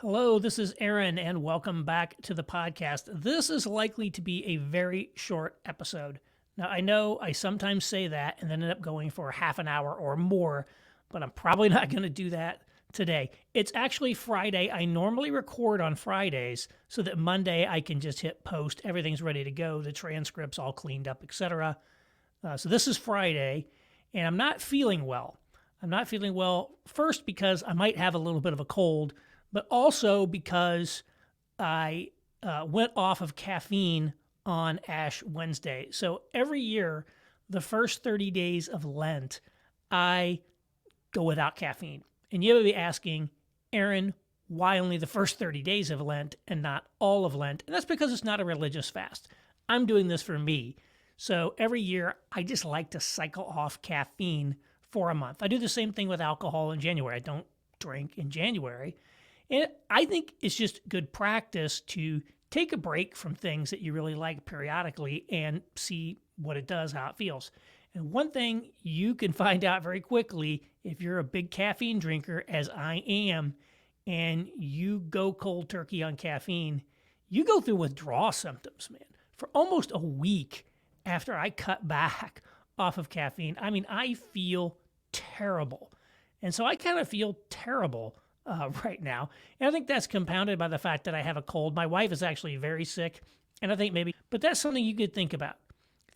Hello, this is Aaron, and welcome back to the podcast. This is likely to be a very short episode. Now, I know I sometimes say that and then end up going for half an hour or more, but I'm probably not going to do that today. It's actually Friday. I normally record on Fridays so that Monday I can just hit post. Everything's ready to go. The transcript's all cleaned up, etc. So this is Friday, and I'm not feeling well. I'm not feeling well, first because I might have a little bit of a cold, but also because I went off of caffeine on Ash Wednesday. So every year, the first 30 days of Lent, I go without caffeine. And you may be asking, Aaron, why only the first 30 days of Lent and not all of Lent? And that's because it's not a religious fast. I'm doing this for me. So every year, I just like to cycle off caffeine for a month. I do the same thing with alcohol in January. I don't drink in January. And I think it's just good practice to take a break from things that you really like periodically and see what it does, how it feels. And one thing you can find out very quickly if you're a big caffeine drinker, as I am, and you go cold turkey on caffeine, you go through withdrawal symptoms, man. For almost a week after I cut back off of caffeine, I feel terrible. And so I kind of feel terrible right now. And I think that's compounded by the fact that I have a cold. My wife is actually very sick. And I think but that's something you could think about.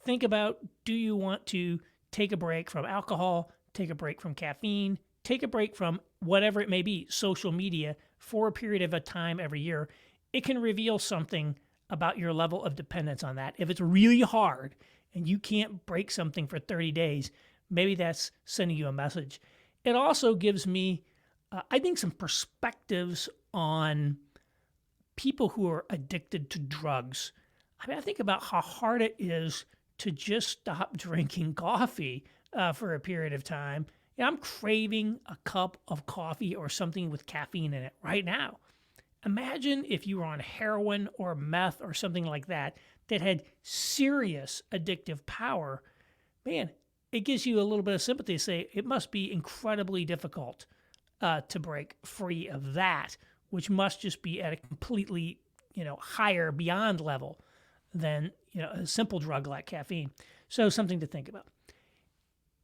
Think about, do you want to take a break from alcohol, take a break from caffeine, take a break from whatever it may be, social media, for a period of a time every year? It can reveal something about your level of dependence on that. If it's really hard and you can't break something for 30 days, maybe that's sending you a message. It also gives me I think some perspectives on people who are addicted to drugs. I think about how hard it is to just stop drinking coffee for a period of time. I'm craving a cup of coffee or something with caffeine in it right now. Imagine if you were on heroin or meth or something like that had serious addictive power. Man, it gives you a little bit of sympathy to say it must be incredibly difficult to break free of that, which must just be at a completely, higher beyond level than, a simple drug like caffeine. So something to think about.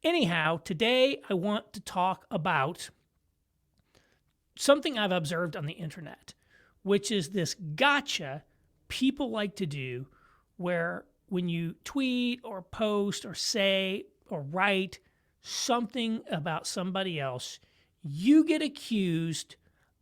Anyhow, today I want to talk about something I've observed on the internet, which is this gotcha people like to do where when you tweet or post or say or write something about somebody else, you get accused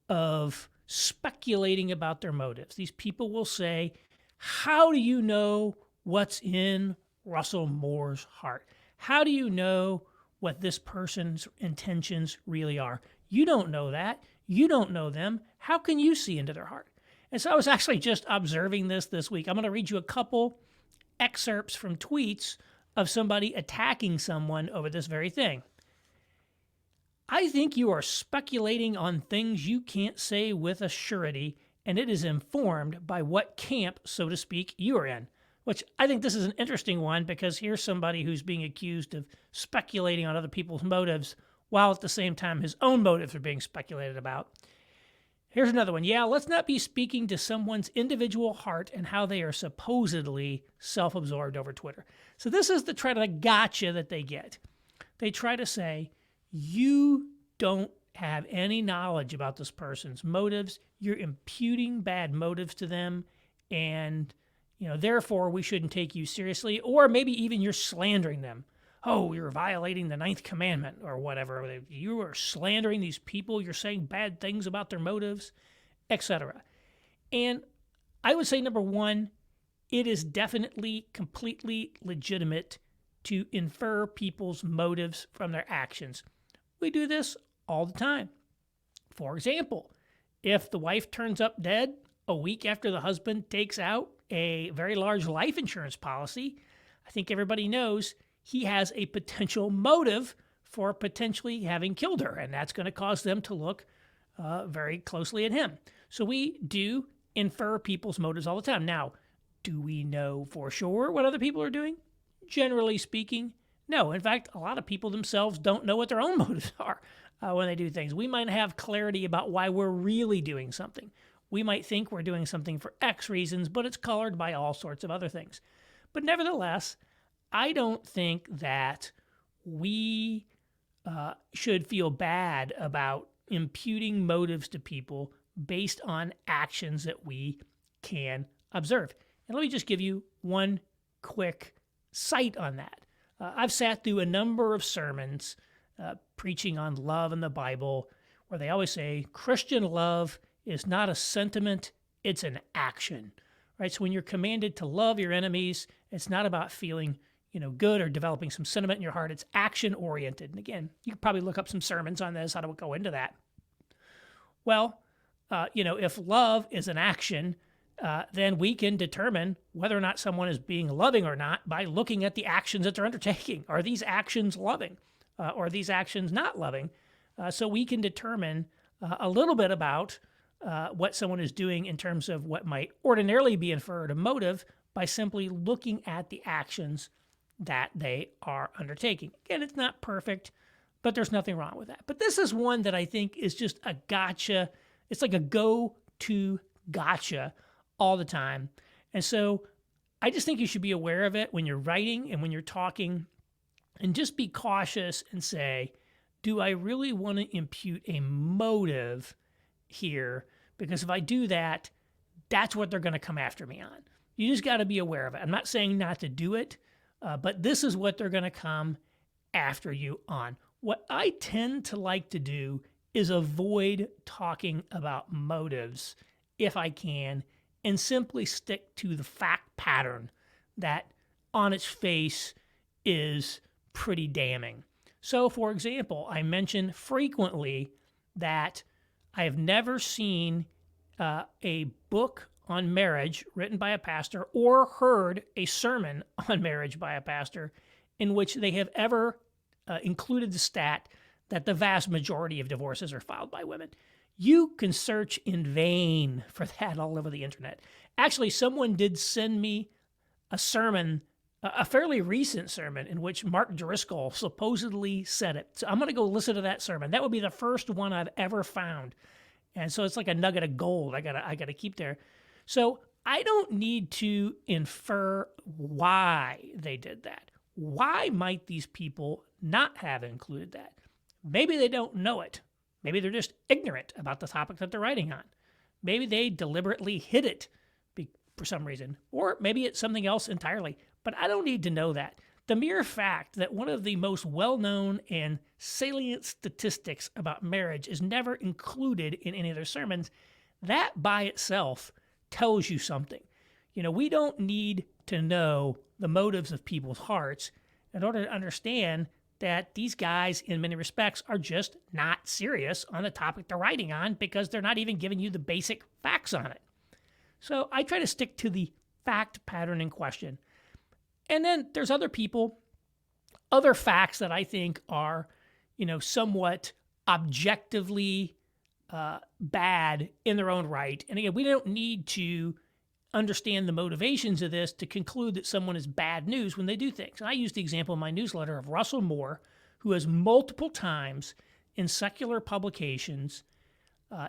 of speculating about their motives. These people will say, how do you know what's in Russell Moore's heart? How do you know what this person's intentions really are? You don't know that. You don't know them. How can you see into their heart? And so I was actually just observing this week. I'm going to read you a couple excerpts from tweets of somebody attacking someone over this very thing. I think you are speculating on things you can't say with a surety, and it is informed by what camp, so to speak, you are in. Which I think this is an interesting one because here's somebody who's being accused of speculating on other people's motives while at the same time his own motives are being speculated about. Here's another one. Yeah, let's not be speaking to someone's individual heart and how they are supposedly self-absorbed over Twitter. So this is the gotcha that they get. They try to say, you don't have any knowledge about this person's motives. You're imputing bad motives to them, and therefore we shouldn't take you seriously. Or maybe even you're slandering them. Oh, you're violating the 9th commandment or whatever. You are slandering these people. You're saying bad things about their motives, etc. And I would say, number one, it is definitely completely legitimate to infer people's motives from their actions. We do this all the time. For example, if the wife turns up dead a week after the husband takes out a very large life insurance policy, I think everybody knows he has a potential motive for potentially having killed her, and that's going to cause them to look very closely at him. So we do infer people's motives all the time. Now, do we know for sure what other people are doing? Generally speaking, no. In fact, a lot of people themselves don't know what their own motives are. when they do things. We might have clarity about why we're really doing something. We might think we're doing something for X reasons, but it's colored by all sorts of other things. But nevertheless, I don't think that we should feel bad about imputing motives to people based on actions that we can observe. And let me just give you one quick cite on that. I've sat through a number of sermons preaching on love in the Bible where they always say Christian love is not a sentiment, it's an action. Right? So when you're commanded to love your enemies, it's not about feeling good or developing some sentiment in your heart. It's action oriented. And again, you could probably look up some sermons on this. I don't go into that. Well, if love is an action, then we can determine whether or not someone is being loving or not by looking at the actions that they're undertaking. Are these actions loving? Or are these actions not loving? So we can determine a little bit about what someone is doing in terms of what might ordinarily be inferred a motive by simply looking at the actions that they are undertaking. Again, it's not perfect, but there's nothing wrong with that. But this is one that I think is just a gotcha. It's like a go-to gotcha all the time. And so I just think you should be aware of it when you're writing and when you're talking, and just be cautious and say, do I really want to impute a motive here? Because if I do that, that's what they're going to come after me on. You just got to be aware of it. I'm not saying not to do it, but this is what they're going to come after you on. What I tend to like to do is avoid talking about motives if I can, and simply stick to the fact pattern that on its face is pretty damning. So, for example, I mention frequently that I have never seen a book on marriage written by a pastor or heard a sermon on marriage by a pastor in which they have ever included the stat that the vast majority of divorces are filed by women. You can search in vain for that all over the internet. Actually, someone did send me a sermon, a fairly recent sermon, in which Mark Driscoll supposedly said it. So I'm going to go listen to that sermon. That would be the first one I've ever found. And so it's like a nugget of gold I gotta keep there. So I don't need to infer why they did that. Why might these people not have included that? Maybe they don't know it. Maybe they're just ignorant about the topic that they're writing on. Maybe they deliberately hid it for some reason. Or maybe it's something else entirely. But I don't need to know that. The mere fact that one of the most well-known and salient statistics about marriage is never included in any of their sermons, that by itself tells you something. We don't need to know the motives of people's hearts in order to understand that these guys, in many respects, are just not serious on the topic they're writing on because they're not even giving you the basic facts on it. So I try to stick to the fact pattern in question. And then there's other people, other facts that I think are, somewhat objectively bad in their own right. And again, we don't need to understand the motivations of this to conclude that someone is bad news when they do things. And I use the example in my newsletter of Russell Moore, who has multiple times in secular publications,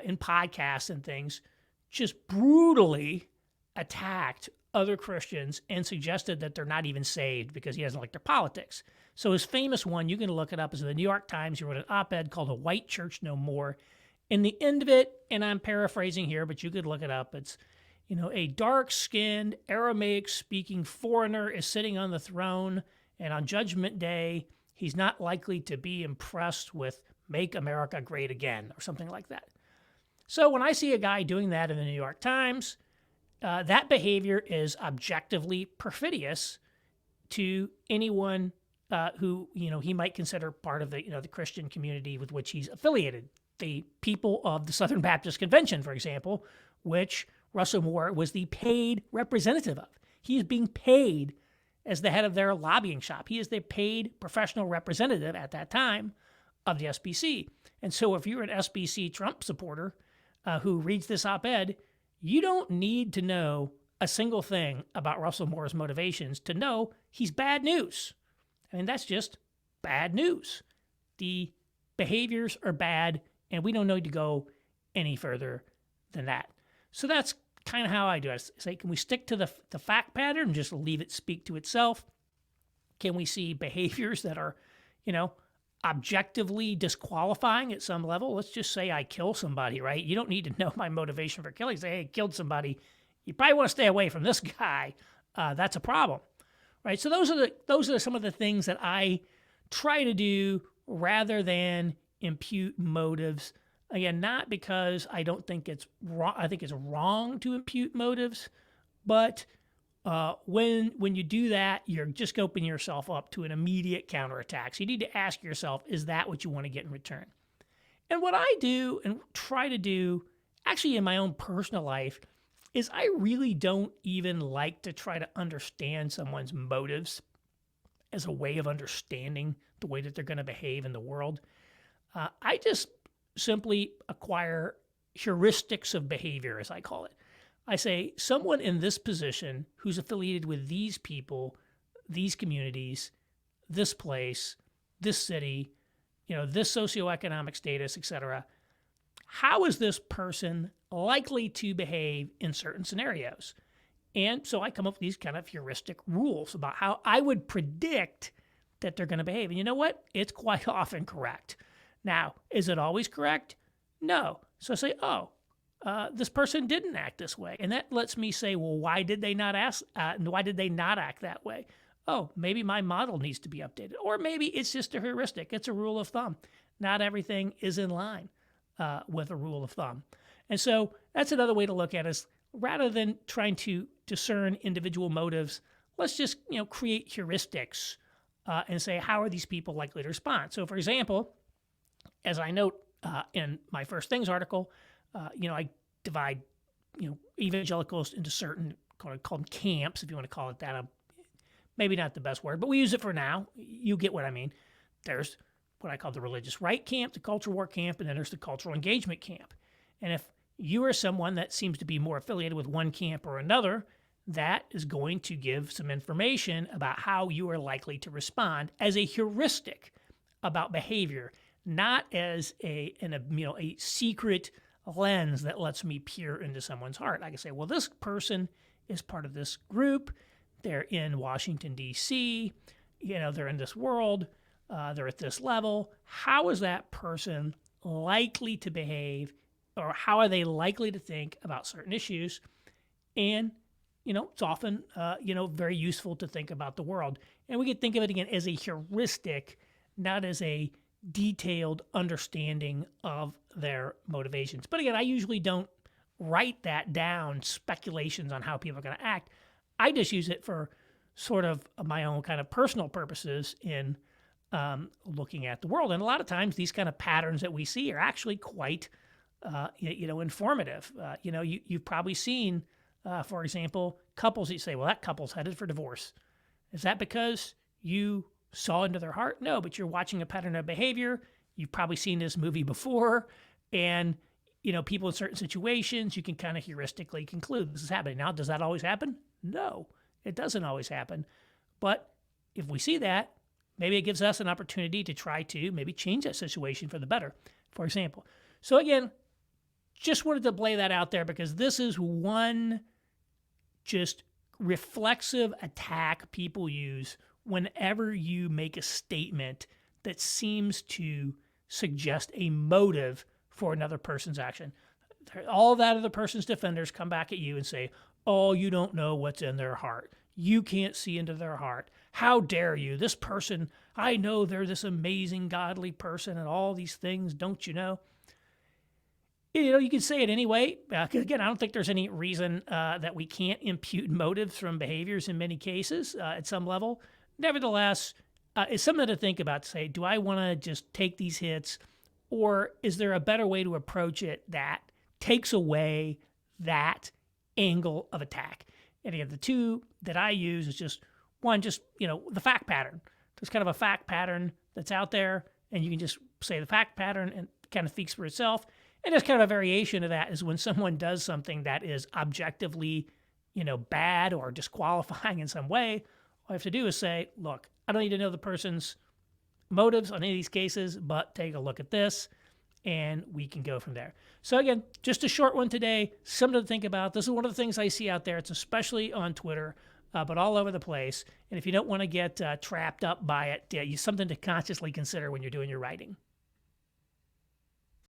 in podcasts and things, just brutally attacked other Christians and suggested that they're not even saved because he doesn't like their politics. So his famous one, you can look it up, is in the New York Times. He wrote an op-ed called "A White Church No More." In the end of it, and I'm paraphrasing here, but you could look it up, it's, a dark-skinned, Aramaic-speaking foreigner is sitting on the throne, and on Judgment Day, he's not likely to be impressed with "Make America Great Again" or something like that. So when I see a guy doing that in the New York Times, that behavior is objectively perfidious to anyone who he might consider part of the the Christian community with which he's affiliated. The people of the Southern Baptist Convention, for example, which Russell Moore was the paid representative of. He is being paid as the head of their lobbying shop. He is the paid professional representative at that time of the SBC. And so if you're an SBC Trump supporter who reads this op-ed, you don't need to know a single thing about Russell Moore's motivations to know he's bad news. I mean, that's just bad news. The behaviors are bad, and we don't need to go any further than that. So that's kind of how I do it. I say, can we stick to the fact pattern and just leave it speak to itself? Can we see behaviors that are, objectively disqualifying at some level? Let's just say I kill somebody, right? You don't need to know my motivation for killing. Say, hey, I killed somebody. You probably want to stay away from this guy. That's a problem, right? So those are some of the things that I try to do rather than impute motives. Again, not because I don't think it's wrong. I think it's wrong to impute motives, but when you do that, you're just opening yourself up to an immediate counterattack. So you need to ask yourself, is that what you want to get in return? And what I do and try to do, actually in my own personal life, is I really don't even like to try to understand someone's motives as a way of understanding the way that they're going to behave in the world. I just simply acquire heuristics of behavior, as I call it. I say, someone in this position who's affiliated with these people, these communities, this place, this city, this socioeconomic status, etc., how is this person likely to behave in certain scenarios? And so I come up with these kind of heuristic rules about how I would predict that they're going to behave. And you know what? It's quite often correct. Now, is it always correct? No. So I say, this person didn't act this way. And that lets me say, well, why did they not act that way? Oh, maybe my model needs to be updated. Or maybe it's just a heuristic. It's a rule of thumb. Not everything is in line with a rule of thumb. And so that's another way to look at it, is rather than trying to discern individual motives, let's just create heuristics and say, how are these people likely to respond? So for example, as I note in my First Things article, I divide, evangelicals into certain called them camps, if you want to call it that. Maybe not the best word, but we use it for now. You get what I mean. There's what I call the religious right camp, the culture war camp, and then there's the cultural engagement camp. And if you are someone that seems to be more affiliated with one camp or another, that is going to give some information about how you are likely to respond as a heuristic about behavior, not as a secret lens that lets me peer into someone's heart. I can say, well, this person is part of this group. They're in Washington, D.C. They're in this world. They're at this level. How is that person likely to behave, or how are they likely to think about certain issues? And, it's often, very useful to think about the world. And we can think of it again as a heuristic, not as a detailed understanding of their motivations. But again, I usually don't write that down, speculations on how people are going to act. I just use it for sort of my own kind of personal purposes in looking at the world. And a lot of times these kind of patterns that we see are actually quite, informative. You've probably seen, for example, couples that you say, well, that couple's headed for divorce. Is that because you saw into their heart? No, but you're watching a pattern of behavior. You've probably seen this movie before, and people in certain situations, you can kind of heuristically conclude this is happening. Now, does that always happen? No, it doesn't always happen. But if we see that, maybe it gives us an opportunity to try to maybe change that situation for the better, for example. So again, just wanted to lay that out there because this is one just reflexive attack people use whenever you make a statement that seems to suggest a motive for another person's action. All that other person's defenders come back at you and say, oh, you don't know what's in their heart. You can't see into their heart. How dare you? This person, I know they're this amazing, godly person and all these things, don't you know? You can say it anyway. Again, I don't think there's any reason that we can't impute motives from behaviors in many cases at some level. Nevertheless, it's something to think about, to say, do I want to just take these hits, or is there a better way to approach it that takes away that angle of attack? And again, the two that I use is just one, the fact pattern. There's kind of a fact pattern that's out there, and you can just say the fact pattern and it kind of speaks for itself. And there's kind of a variation of that is when someone does something that is objectively, bad or disqualifying in some way. All I have to do is say, look, I don't need to know the person's motives on any of these cases, but take a look at this and we can go from there. So again, just a short one today, something to think about. This is one of the things I see out there. It's especially on Twitter, but all over the place. And if you don't want to get trapped up by it, something to consciously consider when you're doing your writing.